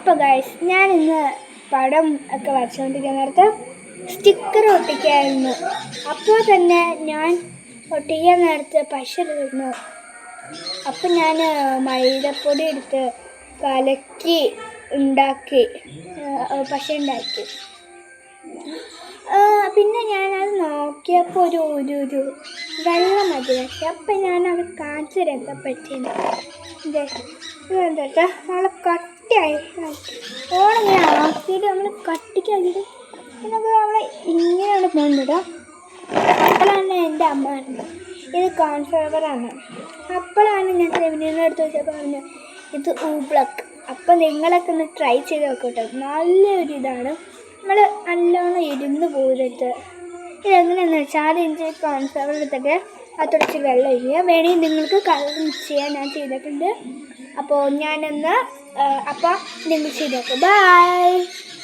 അപ്പോൾ ഗൈസ് ഞാനിന്ന് പടം ഒക്കെ വരച്ചുകൊണ്ടിരിക്കുന്ന നേരത്ത് സ്റ്റിക്കർ ഒട്ടിക്കായിരുന്നു. അപ്പോൾ തന്നെ ഞാൻ ഒട്ടിക്കാൻ നേരത്ത് പശ തീർന്നു. അപ്പം ഞാൻ മൈദപ്പൊടി എടുത്ത് കലക്കി ഉണ്ടാക്കി പശ ഉണ്ടാക്കി. പിന്നെ ഞാനത് നോക്കിയപ്പോൾ ഒരു വെള്ളം മതിയാക്കി. അപ്പം ഞാനത് കാണിച്ചു തരാൻ പറ്റിയത് ഇതെന്താ നല്ല കട്ടിയായി ഓണിങ്ങനെ ആക്കിയിട്ട് നമ്മൾ കട്ടിക്കാക്കിയിട്ട് പിന്നെ നമ്മൾ ഇങ്ങനെയാണ് പോകുന്നത്. അപ്പോഴാണ് എൻ്റെ അമ്മ പറഞ്ഞത് ഇത് കോൺഫ്ലവറാണ്. അപ്പോഴാണ് ഞാൻ സെമിനീറിൻ്റെ അടുത്ത് വെച്ചപ്പോൾ പറഞ്ഞു ഇത് ഊബ്ലക്ക്. അപ്പോൾ നിങ്ങളൊക്കെ ഒന്ന് ട്രൈ ചെയ്ത് നോക്കട്ടെ, നല്ലൊരു ഇതാണ്. നമ്മൾ നല്ലോണം ഇരുന്ന് പോകരുത്. ഇതെങ്ങനെയാണെന്ന് വെച്ചാൽ ആദ്യം ഇഞ്ചി കോൺഫ്ലവർ എടുത്തിട്ട് അതൊടിച്ച് വെള്ളം ഒഴിക്കുക. വേണമെങ്കിൽ നിങ്ങൾക്ക് കളർ മിക്സ് ചെയ്യാൻ ഞാൻ ചെയ്തിട്ടുണ്ട്. അപ്പോൾ ഞാനൊന്ന് അപ്പോൾ നിങ്ങൾ ചെയ്ത് നോക്കുക. ബൈ.